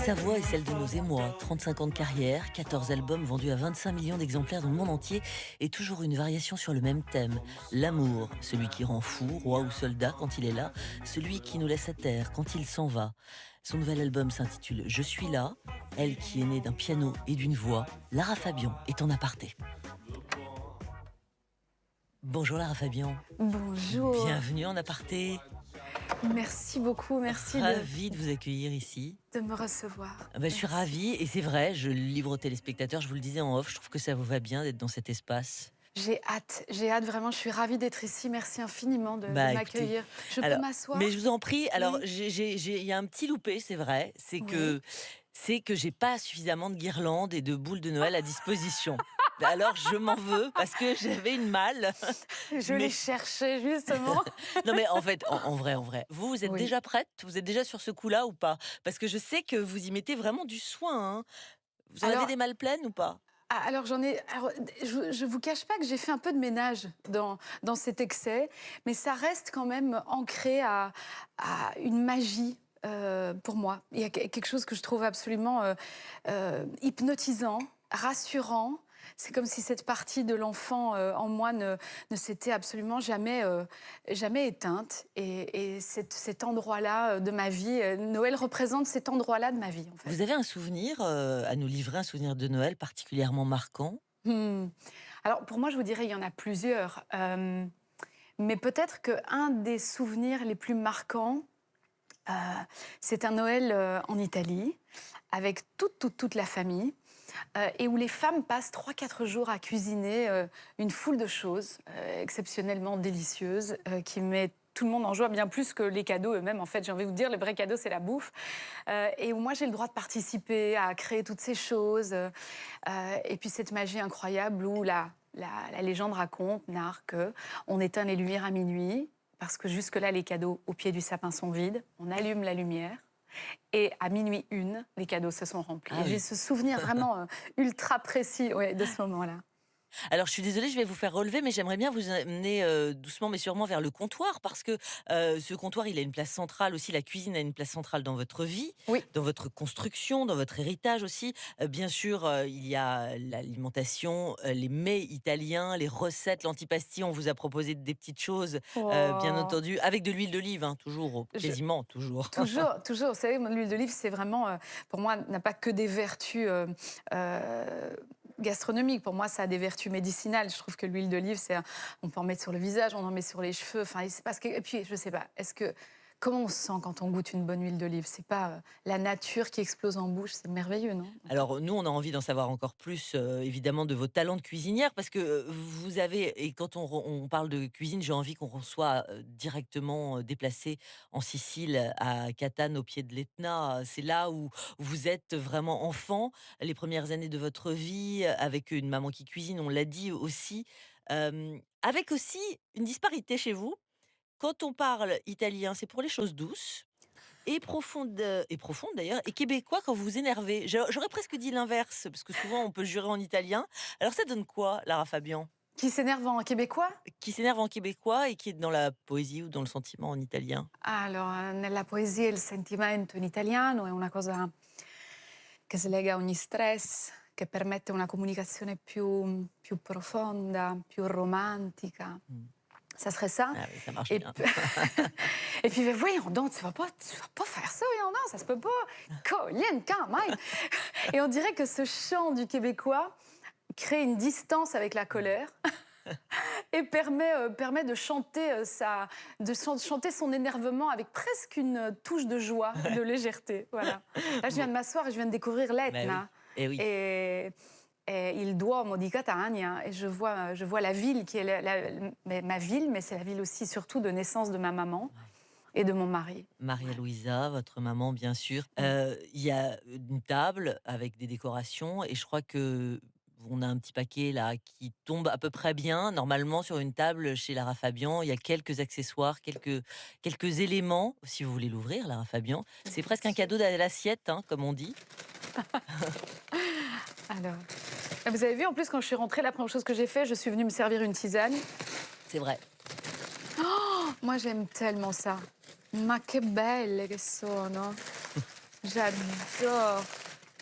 Sa voix est celle de nos émois, 35 ans de carrière, 14 albums vendus à 25 millions d'exemplaires dans le monde entier et toujours une variation sur le même thème. L'amour, celui qui rend fou, roi ou soldat quand il est là, celui qui nous laisse à terre quand il s'en va. Son nouvel album s'intitule Je suis là. Elle qui est née d'un piano et d'une voix, Lara Fabian est en aparté. Bonjour Lara Fabian. Bonjour. Bienvenue en aparté. Merci beaucoup, merci Ravie de vous accueillir ici. de me recevoir. Je suis ravie et c'est vrai, je le livre aux téléspectateurs, je vous le disais en off, je trouve que ça vous va bien d'être dans cet espace. J'ai hâte vraiment, je suis ravie d'être ici. Merci infiniment de Écoutez, m'accueillir. Je peux m'asseoir? mais je vous en prie, alors Oui. il y a un petit loupé, c'est vrai, Oui. c'est que j'ai pas suffisamment de guirlandes et de boules de Noël à disposition. Alors je m'en veux parce que j'avais une malle. Je Mais l'ai cherché justement. non mais en fait, en vrai, vous êtes Oui. déjà prête? Vous êtes déjà sur ce coup-là ou pas? Parce que je sais que vous y mettez vraiment du soin, hein. Vous en avez Alors, des malles pleines ou pas? alors j'en ai. Alors, je vous cache pas que j'ai fait un peu de ménage dans cet excès, mais ça reste quand même ancré à une magie. Pour moi, il y a quelque chose que je trouve absolument hypnotisant, rassurant. C'est comme si cette partie de l'enfant en moi ne s'était absolument jamais éteinte. Et cet endroit-là de ma vie, Noël représente cet endroit-là de ma vie, en fait. Vous avez un souvenir à nous livrer, un souvenir de Noël particulièrement marquant? Hmm. Alors, pour moi, je vous dirais, il y en a plusieurs. Mais peut-être qu'un des souvenirs les plus marquants, euh, c'est un Noël en Italie, avec toute la famille. Et où les femmes passent 3 4 jours à cuisiner une foule de choses exceptionnellement délicieuses qui mettent tout le monde en joie, bien plus que les cadeaux eux-mêmes. En fait, j'ai envie de vous dire, les vrais cadeaux, c'est la bouffe. Et où moi, j'ai le droit de participer à créer toutes ces choses. Et puis cette magie incroyable où la légende raconte, narre, qu'on éteint les lumières à minuit, parce que jusque-là, les cadeaux au pied du sapin sont vides. On allume la lumière. Et à minuit 1, les cadeaux se sont remplis. Ah Et j'ai oui. ce souvenir vraiment ultra précis, ouais, de ce moment-là. Alors, je suis désolée, je vais vous faire relever, mais j'aimerais bien vous amener doucement mais sûrement vers le comptoir, parce que ce comptoir, il a une place centrale aussi. La cuisine a une place centrale dans votre vie, Oui, dans votre construction, dans votre héritage aussi. Bien sûr, il y a l'alimentation, les mets italiens, les recettes, l'antipasti. On vous a proposé des petites choses, bien oh, entendu, avec de l'huile d'olive, hein, toujours, je- quasiment toujours. toujours, toujours. Vous savez, moi, l'huile d'olive, c'est vraiment, pour moi, n'a pas que des vertus gastronomiques. Pour moi, ça a des vertus médicinales. Je trouve que l'huile d'olive, on peut en mettre sur le visage, on en met sur les cheveux. Enfin, c'est parce que, et puis, je sais pas, comment on se sent quand on goûte une bonne huile d'olive? C'est pas la nature qui explose en bouche, c'est merveilleux, non? Alors nous, on a envie d'en savoir encore plus, évidemment, de vos talents de cuisinière, parce que vous avez, et quand on parle de cuisine, j'ai envie qu'on soit directement déplacé en Sicile, à Catane, au pied de l'Etna. C'est là où vous êtes vraiment enfant, les premières années de votre vie, avec une maman qui cuisine, on l'a dit aussi. Avec aussi une disparité chez vous. Quand on parle italien, c'est pour les choses douces. Et profonde d'ailleurs, et québécois quand vous vous énervez. J'aurais presque dit l'inverse, parce que souvent on peut jurer en italien. Alors ça donne quoi, Lara Fabian? Qui s'énerve en québécois? Qui s'énerve en québécois et qui est dans la poésie ou dans le sentiment en italien? Allora, nella poesia il sentimento in italiano è una cosa che slega ogni stress, che permette una comunicazione più profonda, più romantica. Mmh. Ça serait ça. Ah oui, ça marche Et, bien. et puis, voyons donc, tu vas pas faire ça, voyons donc, ça se peut pas. Colline, quand même. Et on dirait que ce chant du Québécois crée une distance avec la colère et permet de chanter chanter son énervement avec presque une touche de joie, de légèreté. Voilà. Là, je viens Bon, de m'asseoir et je viens de découvrir bah oui. l'Etna. Eh oui. Et il Duomo di Catania. Et je vois la ville qui est ma ville, mais c'est la ville aussi surtout de naissance de ma maman Ouais. et de mon mari. Maria Voilà. Luisa, votre maman, bien sûr. Mm. Il y a une table avec des décorations et je crois que on a un petit paquet là qui tombe à peu près bien. Normalement, sur une table chez Lara Fabian, il y a quelques accessoires, quelques éléments. Si vous voulez l'ouvrir, Lara Fabian, c'est Bien presque un sûr. cadeau à l'assiette, hein, comme on dit. Alors, vous avez vu, en plus, quand je suis rentrée, la première chose que j'ai fait, je suis venue me servir une tisane. C'est vrai. Moi, j'aime tellement ça. Ma che belle che sono. J'adore.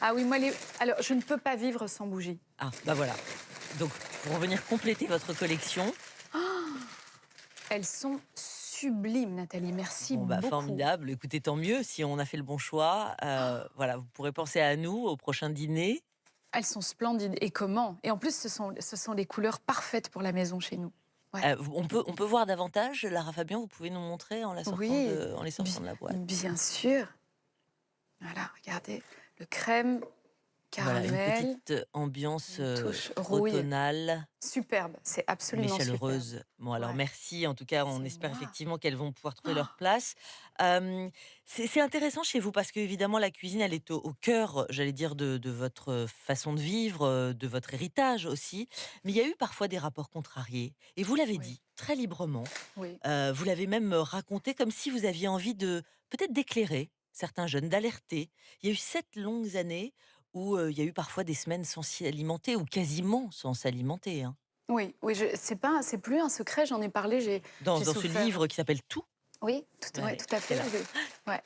Ah oui, moi, alors, je ne peux pas vivre sans bougies. Ah, bah voilà. Donc, pour venir compléter votre collection, Elles sont sublimes, Nathalie. Merci bon, bah, beaucoup. formidable. Écoutez, tant mieux si on a fait le bon choix. Voilà, vous pourrez penser à nous au prochain dîner. Elles sont splendides. Et comment? Et en plus, ce sont les couleurs parfaites pour la maison chez nous. Ouais. On peut voir davantage, Lara Fabian, vous pouvez nous montrer Oui, en les sortant de la boîte? bien sûr. Voilà, regardez. Le crème, Voilà, une caramel, petite ambiance, une touche rouille. automnale, Superbe. C'est mais absolument superbe. chaleureuse. Bon, alors Ouais. merci, en tout cas, on C'est espère moi. effectivement qu'elles vont pouvoir trouver Oh, leur place. Hem, c'est intéressant chez vous parce qu'évidemment la cuisine, elle est au cœur, j'allais dire, de votre façon de vivre, de votre héritage aussi. Mais il y a eu parfois des rapports contrariés et vous l'avez oui, dit très librement. oui. Vous l'avez même, raconté comme si vous aviez envie de peut-être d'éclairer certains jeunes, d'alerter. Il y a eu 7 longues années où, il y a eu parfois des semaines sans s'y alimenter ou quasiment sans s'alimenter, hein. Oui, oui, c'est plus un secret, j'en ai parlé, j'ai Dans ce souffert. livre qui s'appelle «Tout», Oui, ouais, ouais, tout à c'est fait. là. Ouais.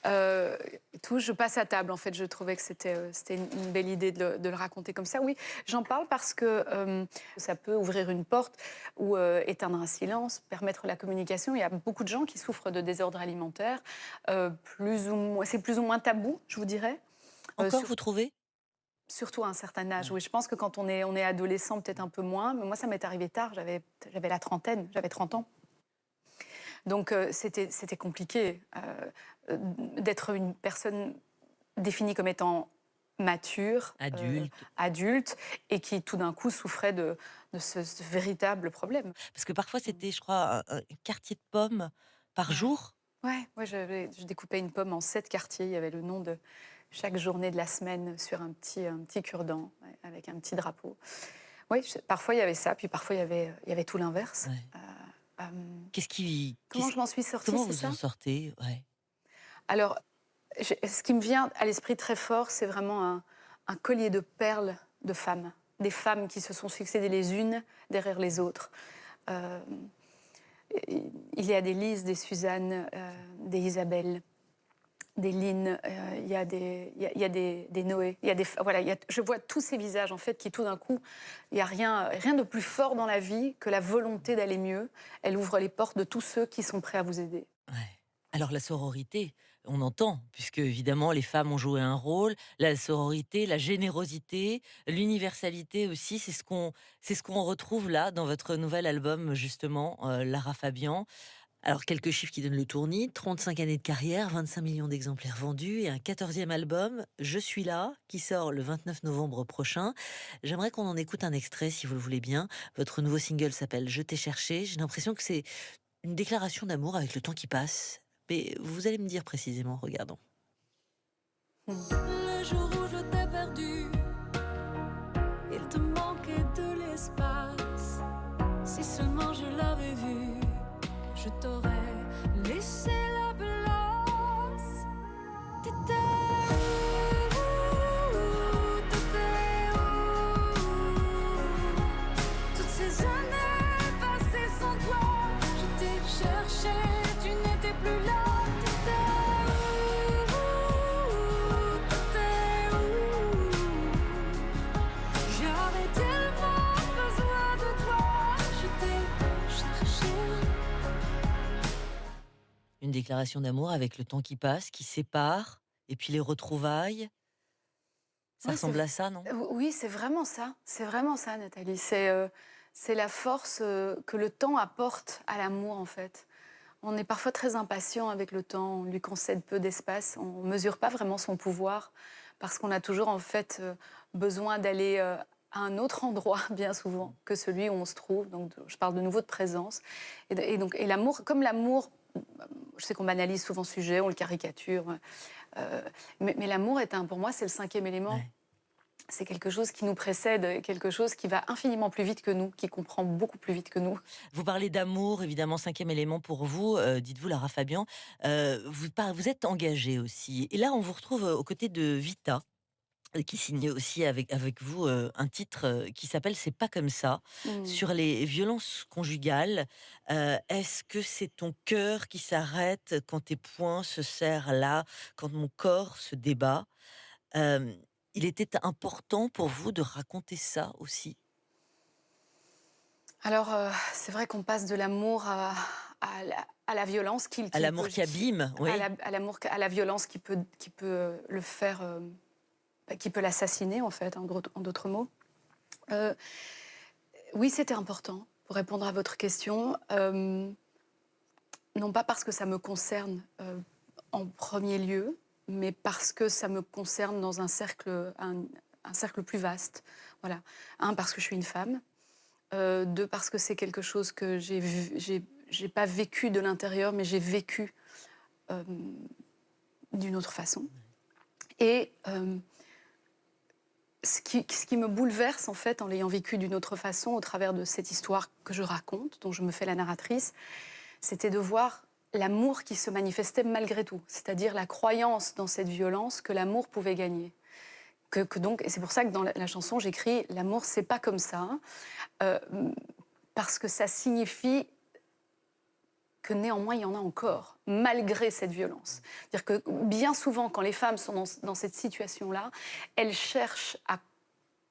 Heu, Tout, je passe à table, en fait. Je trouvais que c'était une belle idée de le raconter comme ça. Oui, j'en parle parce que, ça peut ouvrir une porte ou, éteindre un silence, permettre la communication. Il y a beaucoup de gens qui souffrent de désordre alimentaire, plus ou moins c'est plus ou moins tabou, je vous dirais, Encore, vous trouvez? surtout à un certain âge. Ouais. Oui, je pense que quand on est adolescent, peut-être un peu moins, mais moi, ça m'est arrivé tard, j'avais la trentaine, j'avais 30 ans. Donc c'était compliqué, d'être une personne définie comme étant mature, Adulte. adulte et qui tout d'un coup souffrait de ce véritable problème. Parce que parfois Mmh. c'était, je crois, un quartier de pommes par Ouais. jour? Ouais, je découpais une pomme en 7 quartiers. Il y avait le nom de chaque journée de la semaine sur un petit cure-dent, ouais, avec un petit drapeau. Oui, parfois il y avait ça, puis parfois il y avait tout l'inverse. Ouais. Hem, Qu'est-ce qui Comment qu'est-ce je m'en suis sortie, comment c'est vous en ça? sortez? Ouais. Alors, ce qui me vient à l'esprit très fort, c'est vraiment un collier de perles de femmes. Des femmes qui se sont succédées les unes derrière les autres. Euh, il y a des Lise, des Suzanne, des Isabelle, des Lynn, il y a des Noé. Voilà, je vois tous ces visages, en fait, qui tout d'un coup, il n'y a rien de plus fort dans la vie que la volonté d'aller mieux. Elle ouvre les portes de tous ceux qui sont prêts à vous aider. Ouais. Alors la sororité, on entend, puisque évidemment les femmes ont joué un rôle, la sororité, la générosité, l'universalité aussi, c'est ce qu'on retrouve là dans votre nouvel album justement, Lara Fabian. Alors quelques chiffres qui donnent le tournis, 35 années de carrière, 25 millions d'exemplaires vendus et un 14e album, Je suis là, qui sort le 29 novembre prochain. J'aimerais qu'on en écoute un extrait si vous le voulez bien. Votre nouveau single s'appelle Je t'ai cherché. J'ai l'impression que c'est une déclaration d'amour avec le temps qui passe. Mais vous allez me dire précisément, regardons. Hmm. Le jour où je t'ai perdu, il te manquait de l'espace. Si seulement je l'avais vu, je t'aurais laissé la place. T'étais où? T'étais où? Toutes ces années passées sans toi, je t'ai cherché, tu n'étais plus là. T'étais où? T'étais où? J'avais tellement besoin de toi, je t'ai cherché. Une déclaration d'amour avec le temps qui passe, qui sépare, et puis les retrouvailles. Ça Oui, ressemble à ça, non? oui, c'est vraiment ça. C'est vraiment ça, Nathalie. C'est la force que le temps apporte à l'amour, en fait. On est parfois très impatient avec le temps, on lui concède peu d'espace, on ne mesure pas vraiment son pouvoir, parce qu'on a toujours, en fait, besoin d'aller à un autre endroit, bien souvent, que celui où on se trouve. Donc, je parle de nouveau de présence. Et l'amour, comme l'amour, je sais qu'on banalise souvent ce sujet, on le caricature, euh, mais l'amour pour moi, c'est le cinquième élément. Ouais. C'est quelque chose qui nous précède, quelque chose qui va infiniment plus vite que nous, qui comprend beaucoup plus vite que nous. Vous parlez d'amour, évidemment, cinquième élément pour vous, dites-vous, Lara Fabian. Vous êtes engagée aussi. Et là, on vous retrouve aux côtés de Vita. qui signait aussi avec vous, un titre, qui s'appelle «C'est pas comme ça», Mmh. sur les violences conjugales. Est-ce que c'est ton cœur qui s'arrête quand tes poings se serrent là, quand mon corps se débat? Hem, il était important pour vous de raconter ça aussi? Alors, c'est vrai qu'on passe de l'amour à la violence À l'amour qui abîme, oui. à l'amour à la violence qui peut le faire, bah, qui peut l'assassiner en fait, en d'autres mots. Heu, oui, c'était important pour répondre à votre question, non pas parce que ça me concerne, en premier lieu, mais parce que ça me concerne dans un cercle plus vaste. Voilà. Un, parce que je suis une femme. 2, parce que c'est quelque chose que j'ai pas vécu de l'intérieur, mais j'ai vécu, hem, d'une autre façon. Et ce qui me bouleverse, en fait, en l'ayant vécu d'une autre façon, au travers de cette histoire que je raconte, dont je me fais la narratrice, c'était de voir l'amour qui se manifestait malgré tout. C'est-à-dire la croyance dans cette violence que l'amour pouvait gagner. Que donc, et c'est pour ça que dans la chanson, j'écris: «L'amour, c'est pas comme ça», heu, parce que ça signifie que néanmoins, il y en a encore, malgré cette violence. C'est-à-dire que bien souvent, quand les femmes sont dans cette situation-là, elles cherchent à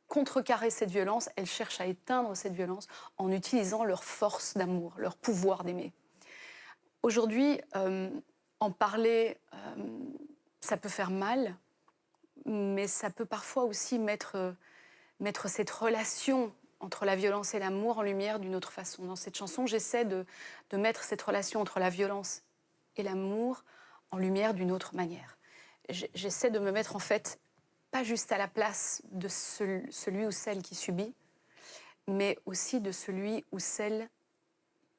contrecarrer cette violence, elles cherchent à éteindre cette violence en utilisant leur force d'amour, leur pouvoir d'aimer. Aujourd'hui, en parler, ça peut faire mal, mais ça peut parfois aussi mettre cette relation entre la violence et l'amour en lumière d'une autre façon. Dans cette chanson, j'essaie de mettre cette relation entre la violence et l'amour en lumière d'une autre manière. J'essaie de me mettre en fait pas juste à la place de celui ou celle qui subit, mais aussi de celui ou celle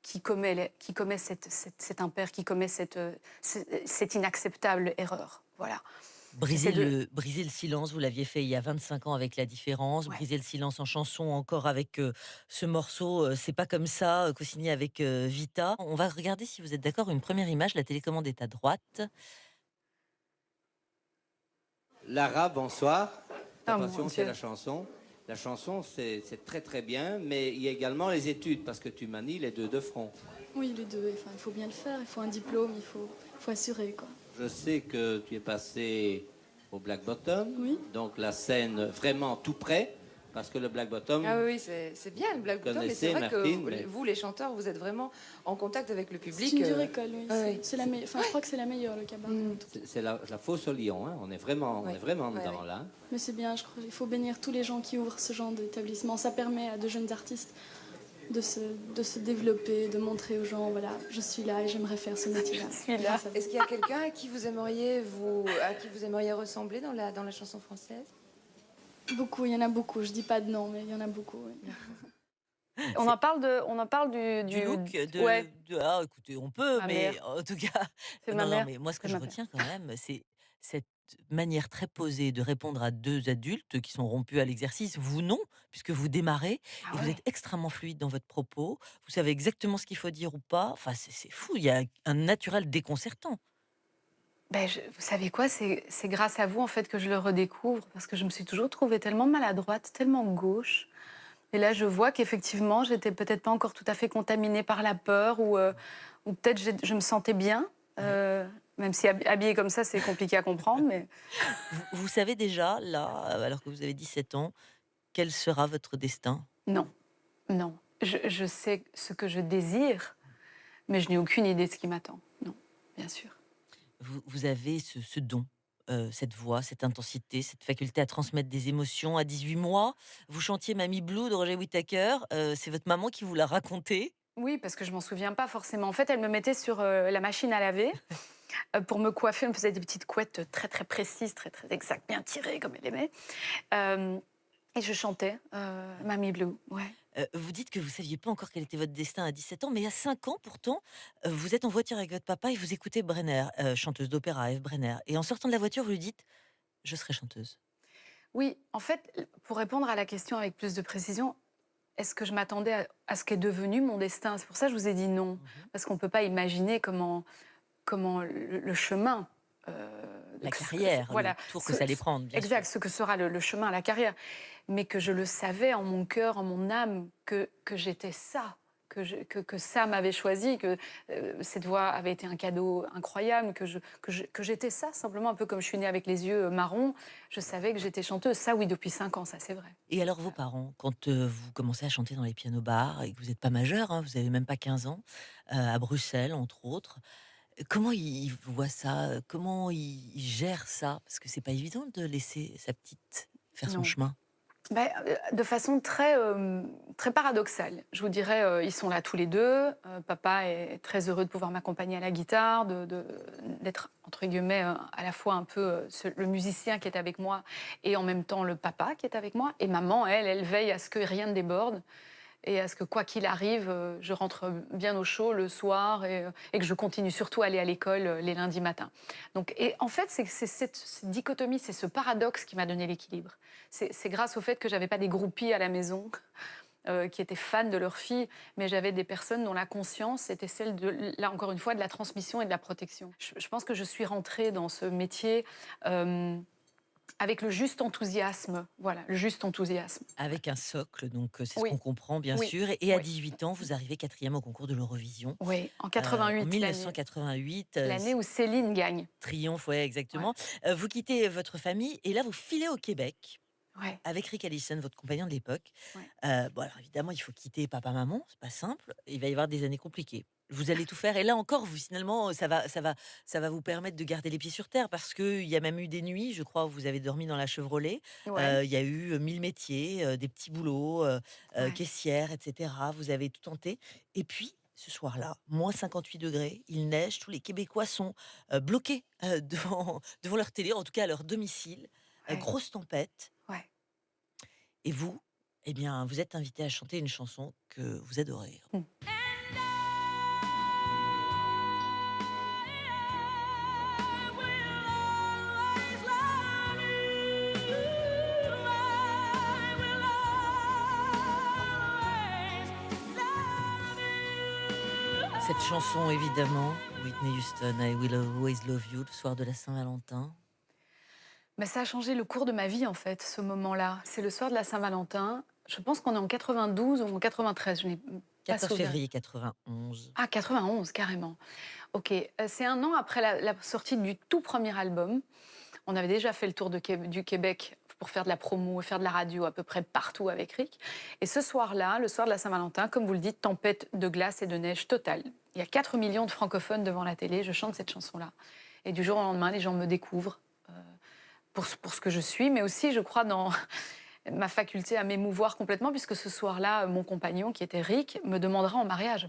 qui commet cet impair, qui commet cette inacceptable erreur. Voilà. J'essaie de... Briser le silence, vous l'aviez fait il y a 25 ans avec La Différence, Ouais. briser le silence en chanson encore avec, ce morceau, «C'est pas comme ça», co-signé avec, Vita. On va regarder si vous êtes d'accord, une première image, la télécommande est à droite. Lara, bonsoir. Ta Oh mon passion, c'est Dieu. la chanson. La chanson, c'est très très bien, mais il y a également les études, parce que tu manies les deux de front. Oui, les deux. Enfin, il faut bien le faire. Il faut un diplôme. Il faut assurer, quoi. Je sais que tu es passé au Black Bottom, Oui. donc la scène vraiment tout près, parce que le Black Bottom, Ah oui, c'est bien le Black Bottom, mais c'est connaissez vrai Martine, que mais- vous, les chanteurs, vous êtes vraiment en contact avec le public. C'est une dure école, oui. ah oui. C'est la meilleure. Enfin, je crois que c'est la meilleure, le cabaret. c'est la fosse au lion, hein. On est vraiment, Ouais. on est vraiment Ouais, dedans ouais. là. Mais c'est bien, je crois. Il faut bénir tous les gens qui ouvrent ce genre d'établissement. Ça permet à de jeunes artistes de se développer, de montrer aux gens, voilà, je suis là et j'aimerais faire ce métier-là. Je suis là. Est-ce qu'il y a quelqu'un à qui vous aimeriez ressembler dans la chanson française? Beaucoup, il y en a beaucoup. Je dis pas de nom, mais il y en a beaucoup. Oui. On en parle Du look Ouais, ah écoutez, on peut, ma mais mère. en tout cas C'est ma non, non, mère. mais moi ce que C'est je ma mère. retiens quand même, c'est cette manière très posée de répondre à 2 adultes qui sont rompus à l'exercice. Vous non, puisque vous démarrez Ah et vous êtes ouais. extrêmement fluide dans votre propos. Vous savez exactement ce qu'il faut dire ou pas. Enfin, c'est fou, il y a un naturel déconcertant. Vous savez quoi? C'est grâce à vous, en fait, que je le redécouvre, parce que je me suis toujours trouvée tellement maladroite, tellement gauche. Et là, je vois qu'effectivement, j'étais peut-être pas encore tout à fait contaminée par la peur, ou peut-être je me sentais bien, Ouais. même si habillée comme ça, c'est compliqué à comprendre, mais Vous savez déjà, là, alors que vous avez 17 ans, quel sera votre destin? non, non. Je sais ce que je désire, mais je n'ai aucune idée de ce qui m'attend. Non, bien sûr. Vous avez ce don, cette voix, cette intensité, cette faculté à transmettre des émotions. À 18 mois, vous chantiez Mamie Blue de Roger Whittaker, c'est votre maman qui vous l'a raconté? Oui, parce que je m'en souviens pas forcément. En fait, elle me mettait sur la machine à laver pour me coiffer. Elle me faisait des petites couettes très très précises, très très exactes, bien tirées comme elle aimait. Euh, et je chantais Mamie Blue. Ouais. Vous dites que vous saviez pas encore quel était votre destin à 17 ans, mais il y a 5 ans pourtant, vous êtes en voiture avec votre papa et vous écoutez Brenner, chanteuse d'opéra, Ève Brenner, et en sortant de la voiture, vous lui dites: «Je serai chanteuse». Oui, en fait, pour répondre à la question avec plus de précision, est-ce que je m'attendais à ce qu'est devenu mon destin? C'est pour ça que je vous ai dit non, Mmh. parce qu'on ne peut pas imaginer comment le chemin La carrière, voilà, le tour que ça allait prendre, bien exact, sûr. ce que sera le chemin à la carrière. Mais que je le savais en mon cœur, en mon âme, que j'étais ça, que ça m'avait choisi, que cette voix avait été un cadeau incroyable, que j'étais ça, simplement un peu comme je suis née avec les yeux marrons. Je savais que j'étais chanteuse. Ça, oui, depuis 5 ans, ça c'est vrai. Et alors vos parents, quand, vous commencez à chanter dans les pianos-bars et que vous n'êtes pas majeur, hein, vous avez même pas 15 ans, à Bruxelles, entre autres, comment ils voient ça? Comment ils gèrent ça? Parce que c'est pas évident de laisser sa petite faire son Non. chemin. Ben, de façon très paradoxale. Je vous dirais, ils sont là tous les deux. Papa est très heureux de pouvoir m'accompagner à la guitare, d'être, entre guillemets, à la fois un peu le musicien qui est avec moi et en même temps le papa qui est avec moi. Et maman, elle veille à ce que rien ne déborde et à ce que, quoi qu'il arrive, je rentre bien au chaud le soir et que je continue surtout à aller à l'école les lundis matins. Donc, et en fait, c'est cette dichotomie, c'est ce paradoxe qui m'a donné l'équilibre. C'est grâce au fait que j'avais pas des groupies à la maison qui étaient fans de leur fille, mais j'avais des personnes dont la conscience était celle de, là encore une fois, de la transmission et de la protection. Je pense que je suis rentrée dans ce métier avec le juste enthousiasme, voilà, le juste enthousiasme. Avec un socle, donc c'est ce Oui. qu'on comprend bien Oui. sûr. Et à Oui. 18 ans, vous arrivez 4e au concours de l'Eurovision. Oui, en En 88, 1988, l'année où Céline gagne. triomphe, ouais, exactement. Vous quittez votre famille et là, vous filez au Québec Ouais. avec Rick Allison, votre compagnon de l'époque. Ouais. Bon, alors évidemment, il faut quitter papa-maman, c'est pas simple. Il va y avoir des années compliquées. Vous allez tout faire et là encore, vous finalement, ça va vous permettre de garder les pieds sur terre parce qu'il y a même eu des nuits, je crois, où vous avez dormi dans la Chevrolet. Ouais. Il y a eu 1000 métiers, des petits boulots, Ouais. caissière, etc. Vous avez tout tenté. Et puis, ce soir-là, moins 58 degrés, il neige, tous les Québécois sont bloqués devant leur télé, en tout cas à leur domicile. Ouais. Grosse tempête. Ouais. Et vous, eh bien, vous êtes invité à chanter une chanson que vous adorez. Cette chanson, évidemment, Whitney Houston, I Will Always Love You, le soir de la Saint-Valentin. Mais ça a changé le cours de ma vie, en fait, ce moment-là. C'est le soir de la Saint-Valentin. Je pense qu'on est en 92 ou en 93. Je n'ai pas 14 souvenir. février 91. Ah, 91, carrément. Ok, c'est un an après la sortie du tout premier album. On avait déjà fait le tour du Québec pour faire de la promo et faire de la radio à peu près partout avec Rick. Et ce soir-là, le soir de la Saint-Valentin, comme vous le dites, tempête de glace et de neige totale. Il y a 4 millions de francophones devant la télé, je chante cette chanson-là. Et du jour au lendemain, les gens me découvrent pour ce que je suis, mais aussi, je crois, dans ma faculté à m'émouvoir complètement, puisque ce soir-là, mon compagnon, qui était Rick, me demandera en mariage.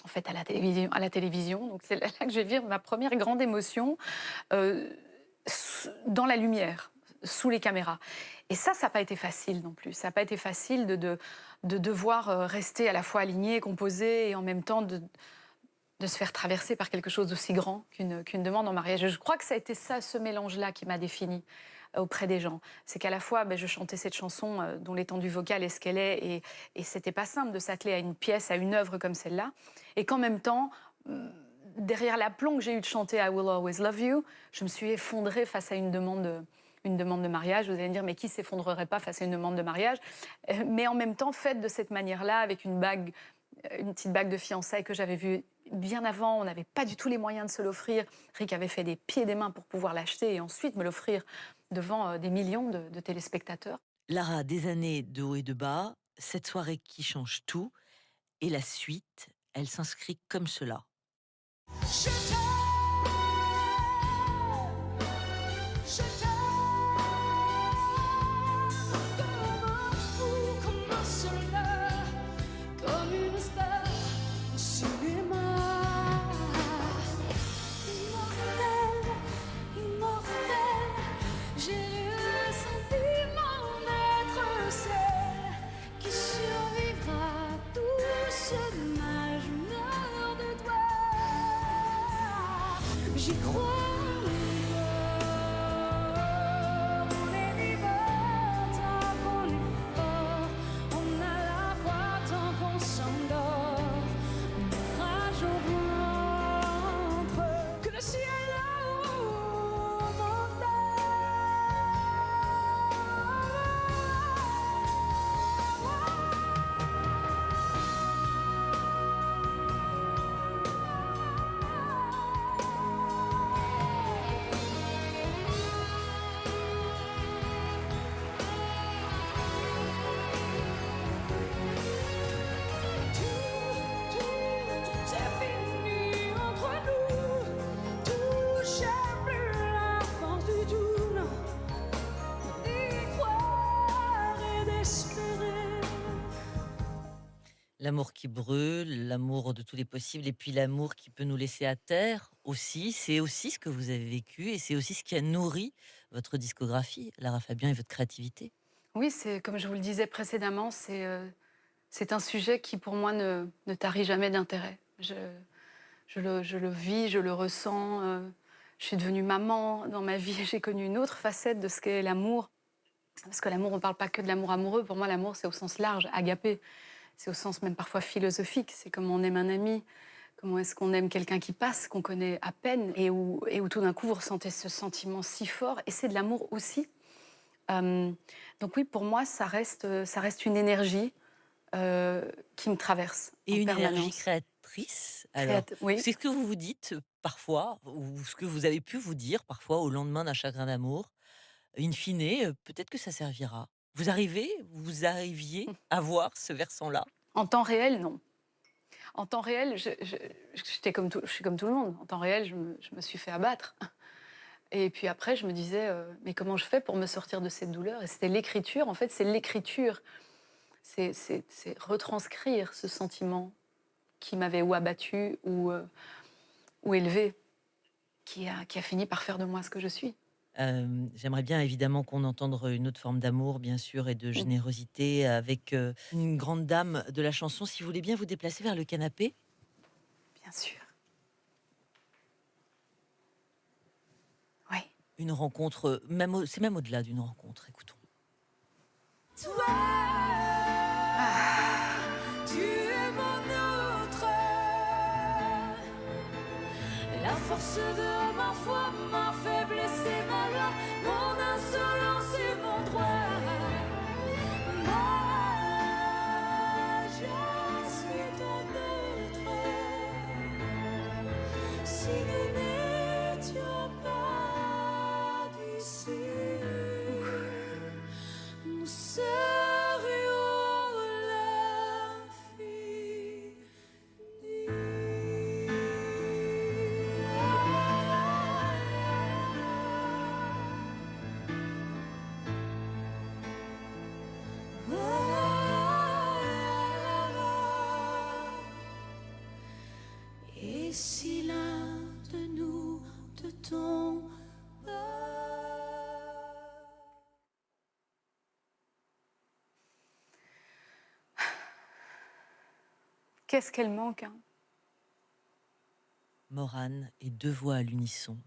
En fait, à la télévision. Donc c'est là que je vais vivre ma première grande émotion dans la lumière, sous les caméras. Et ça n'a pas été facile non plus. Ça n'a pas été facile de devoir rester à la fois aligné, composé, et en même temps de se faire traverser par quelque chose d'aussi grand qu'une demande en mariage. Et je crois que ça a été ça, ce mélange-là, qui m'a définie auprès des gens. C'est qu'à la fois, je chantais cette chanson dont l'étendue vocale est ce qu'elle est, et c'était pas simple de s'atteler à une pièce, à une œuvre comme celle-là, et qu'en même temps, derrière l'aplomb que j'ai eu de chanter I Will Always Love You, je me suis effondrée face à une demande de mariage. Vous allez me dire, mais qui s'effondrerait pas face à une demande de mariage? Mais en même temps, faite de cette manière-là, avec une petite bague de fiançailles que j'avais vue bien avant. On n'avait pas du tout les moyens de se l'offrir. Rick avait fait des pieds et des mains pour pouvoir l'acheter et ensuite me l'offrir devant des millions de téléspectateurs. Lara, des années de haut et de bas, cette soirée qui change tout, et la suite, elle s'inscrit comme cela. Je t'aime, je t'aime, comme un fou, comme un soldat, comme une star au cinéma. Immortel, immortel, j'ai le sentiment d'être celle qui survivra à tout ce dommage, une heure de toi. L'amour qui brûle, l'amour de tous les possibles et puis l'amour qui peut nous laisser à terre aussi, c'est aussi ce que vous avez vécu et c'est aussi ce qui a nourri votre discographie, Lara Fabian et votre créativité. Oui, c'est comme je vous le disais précédemment, c'est un sujet qui pour moi ne tarit jamais d'intérêt. Je le vis, je le ressens. Je suis devenue maman dans ma vie. J'ai connu une autre facette de ce qu'est l'amour. Parce que l'amour, on ne parle pas que de l'amour amoureux. Pour moi, l'amour, c'est au sens large, agapé. C'est au sens même parfois philosophique. C'est comment on aime un ami, comment est-ce qu'on aime quelqu'un qui passe, qu'on connaît à peine, et où tout d'un coup, vous ressentez ce sentiment si fort. Et c'est de l'amour aussi. Euh, donc oui, pour moi, ça reste une énergie qui me traverse Et en une énergie permanence. créatrice, alors, Oui. c'est ce que vous vous dites parfois ou ce que vous avez pu vous dire parfois au lendemain d'un chagrin d'amour? In fine, peut-être que ça servira. Vous arriviez à voir ce versant-là? En temps réel, non. En temps réel, je suis comme tout le monde. En temps réel, je me suis fait abattre. Et puis après, je me disais, mais comment je fais pour me sortir de cette douleur? Et c'était l'écriture, en fait, c'est l'écriture. C'est retranscrire ce sentiment qui m'avait ou abattu ou élevé, qui a fini par faire de moi ce que je suis. J'aimerais bien évidemment qu'on entende une autre forme d'amour, bien sûr, et de Mm. générosité avec, une grande dame de la chanson. Si vous voulez bien vous déplacer vers le canapé. Bien sûr. Oui. Une rencontre, même au c'est même au-delà d'une rencontre, écoutons. Toi, tu es mon autre. La force de ma foi, ma faiblesse et ma loi, mon insolence et mon droit. Moi, je suis ton autre. Si nous n'étions pas d'ici, nous serions l'infini. Et si l'un de nous te tombe, Qu'est-ce qu'elle manque, hein? Morane et 2 voix à l'unisson.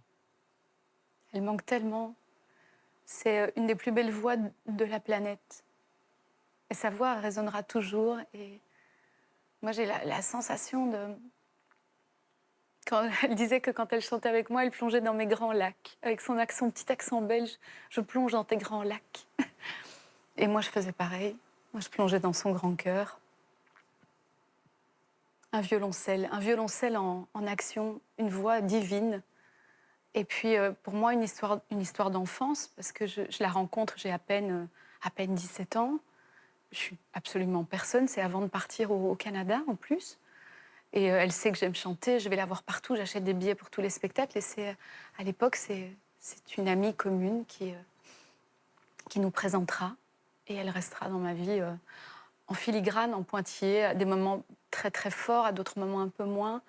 Elle manque tellement. C'est une des plus belles voix de la planète. Et sa voix résonnera toujours. Et moi, j'ai la sensation de... Quand elle disait que quand elle chantait avec moi, elle plongeait dans mes grands lacs. Avec son petit accent belge, je plonge dans tes grands lacs. Et moi, je faisais pareil. Moi, je plongeais dans son grand cœur. Un violoncelle en action, une voix divine. Et puis, pour moi, une histoire d'enfance, parce que je la rencontre, j'ai à peine 17 ans. Je suis absolument personne, c'est avant de partir au Canada, en plus. Et elle sait que j'aime chanter, je vais la voir partout, j'achète des billets pour tous les spectacles. Et à l'époque, c'est une amie commune qui nous présentera. Et elle restera dans ma vie en filigrane, en pointillé, à des moments très très forts, à d'autres moments un peu moins.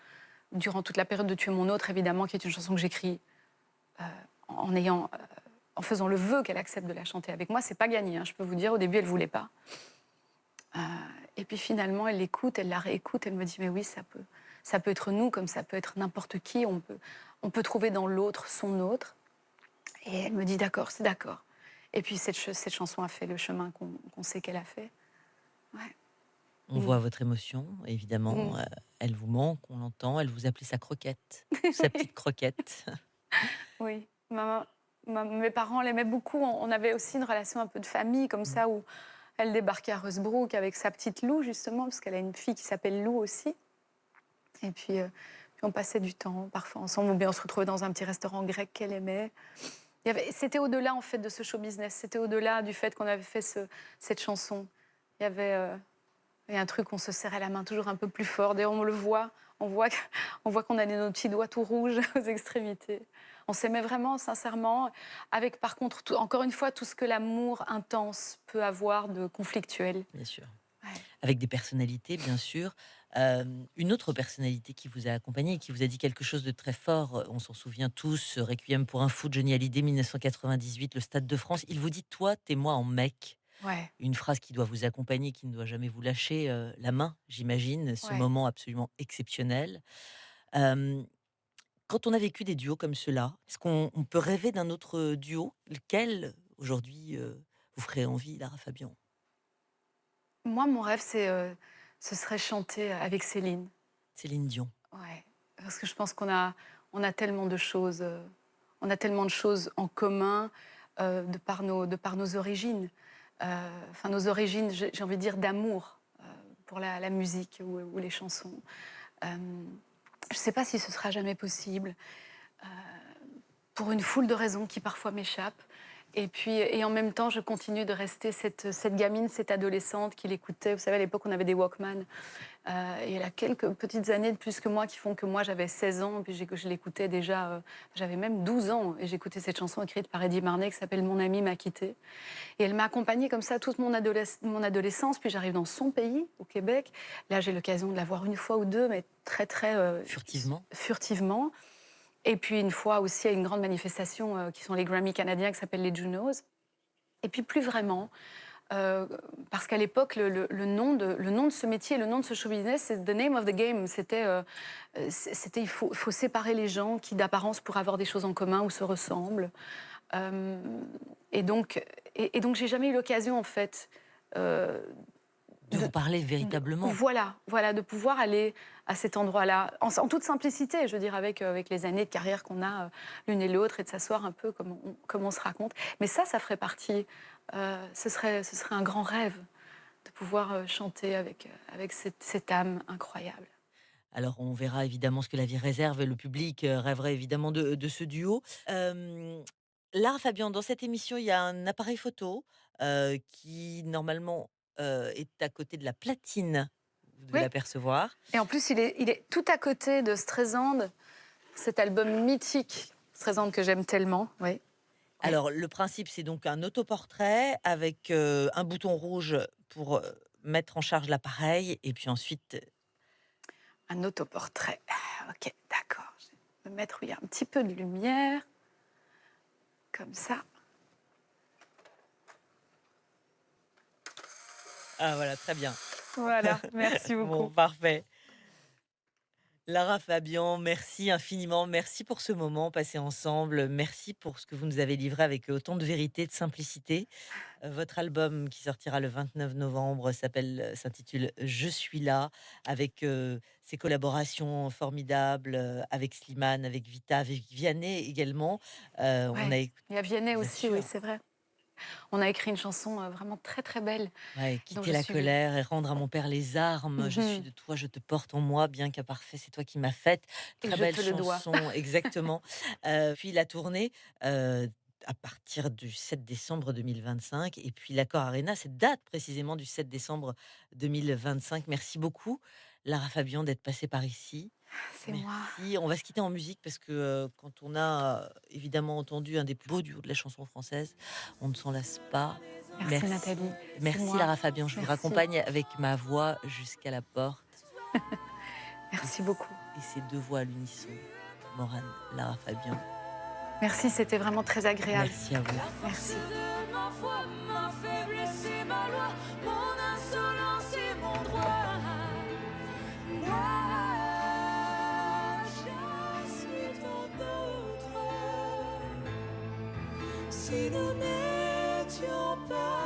Durant toute la période de Tu es mon autre, évidemment, qui est une chanson que j'écris en faisant le vœu qu'elle accepte de la chanter avec moi. C'est pas gagné, hein, je peux vous dire. Au début, elle voulait pas. Et puis finalement, elle l'écoute, elle la réécoute, elle me dit mais oui, ça peut être nous comme ça peut être n'importe qui. On peut trouver dans l'autre son autre. Et elle me dit d'accord, c'est d'accord. Et puis cette chanson a fait le chemin qu'on sait qu'elle a fait. Ouais. On voit votre émotion, évidemment, elle vous manque, on l'entend, elle vous appelait sa croquette, sa petite croquette. Oui, mes parents l'aimaient beaucoup. On avait aussi une relation un peu de famille, comme ça, où elle débarquait à Rusbrook avec sa petite Lou, justement, parce qu'elle a une fille qui s'appelle Lou aussi. Et puis on passait du temps, parfois ensemble, ou bien on se retrouvait dans un petit restaurant grec qu'elle aimait. C'était au-delà, en fait, de ce show business. C'était au-delà du fait qu'on avait fait cette chanson. Il y avait un truc, on se serrait la main toujours un peu plus fort. D'ailleurs, on le voit. On voit qu'on a nos petits doigts tout rouges aux extrémités. On s'aimait vraiment, sincèrement, avec par contre, encore une fois, tout ce que l'amour intense peut avoir de conflictuel. Bien sûr. Ouais. avec des personnalités, bien sûr. Une autre personnalité qui vous a accompagné et qui vous a dit quelque chose de très fort, on s'en souvient tous, Requiem pour un fou de Johnny Hallyday, 1998, le Stade de France. Il vous dit: «Toi, t'es moi en mec». Ouais, Une phrase qui doit vous accompagner, qui ne doit jamais vous lâcher, la main, j'imagine, ce ouais. moment absolument exceptionnel. Hem, Quand on a vécu des duos comme ceux-là, est-ce qu'on peut rêver d'un autre duo? Lequel, aujourd'hui, vous ferait envie, Lara Fabian? Moi, mon rêve, ce serait chanter avec Céline. Céline Dion? Ouais, parce que je pense on a tellement de choses, on a tellement de choses en commun, de par nos origines. Enfin, nos origines, j'ai envie de dire d'amour, pour la musique ou les chansons. Je ne sais pas si ce sera jamais possible, pour une foule de raisons qui parfois m'échappent. Et en même temps, je continue de rester cette gamine, cette adolescente qui l'écoutait. Vous savez, à l'époque, on avait des Walkman. Et elle a quelques petites années de plus que moi qui font que moi, j'avais 16 ans, puis je l'écoutais déjà, j'avais même 12 ans, et j'écoutais cette chanson écrite par Eddie Marnay qui s'appelle Mon ami m'a quitté. Et elle m'a accompagnée comme ça toute mon adolescence, puis j'arrive dans son pays, au Québec. Là, j'ai l'occasion de la voir une fois ou deux, mais très, très Furtivement? furtivement. Et puis une fois aussi à une grande manifestation qui sont les Grammy canadiens, qui s'appellent les Junos. Et puis plus vraiment, parce qu'à l'époque, le nom de ce métier, le nom de ce show business, c'est the name of the game. C'était il faut séparer les gens qui, d'apparence, pourraient avoir des choses en commun ou se ressemblent. Euh, et donc, j'ai jamais eu l'occasion, en fait, euh, De vous parler véritablement? voilà, de pouvoir aller à cet endroit-là, en toute simplicité, je veux dire, avec les années de carrière qu'on a l'une et l'autre, et de s'asseoir un peu comme on se raconte. Mais ça ferait partie, ce serait un grand rêve de pouvoir chanter avec cette âme incroyable. Alors, on verra évidemment ce que la vie réserve et le public rêverait évidemment de ce duo. Lara Fabian, dans cette émission, il y a un appareil photo qui, normalement, est à côté de la platine. Vous devez Oui, l'apercevoir. et en plus, il est tout à côté de Streisand, cet album mythique, Streisand que j'aime tellement, oui. Oui. Alors, le principe, c'est donc un autoportrait avec un bouton rouge pour mettre en charge l'appareil. Et puis ensuite, Un autoportrait. Ah, ok, d'accord. Je vais me mettre où il y a un petit peu de lumière, comme ça. ah voilà, très bien. Voilà, merci Bon, beaucoup. parfait. Lara Fabian, merci infiniment. Merci pour ce moment passé ensemble. Merci pour ce que vous nous avez livré avec autant de vérité, de simplicité. Votre album qui sortira le 29 novembre s'intitule Je suis là, avec ses collaborations formidables avec Slimane, avec Vita, avec Vianney également. On a Ouais. écouté, Il y a Vianney bien aussi, oui, sûr. c'est vrai. On a écrit une chanson vraiment très très belle, Ouais, dont quitter je la suis. colère et rendre à mon père les armes. Je suis Mhm. de toi, je te porte en moi, bien qu'imparfait, c'est toi qui m'as faite. Et Très je belle te le dois. chanson, exactement. Puis la tournée à partir du 7 décembre 2025. Et puis l'Accor Arena, cette date précisément du 7 décembre 2025. Merci beaucoup, Lara Fabian, d'être passée par ici. C'est moi. Merci. On va se quitter en musique parce que quand on a évidemment entendu un des plus beaux duos de la chanson française, on ne s'en lasse pas. Merci Nathalie. Merci. C'est Merci moi. Lara Fabian. Je vous Merci. raccompagne avec ma voix jusqu'à la porte. Et, Merci beaucoup. et ces deux voix à l'unisson. Morane, Lara Fabian. Merci, c'était vraiment très agréable. Merci à vous. Merci. De ma foi, ma faiblesse et ma loi, mon insolence et mon droit. Moi, je suis ton autre. Si nous n'étions pas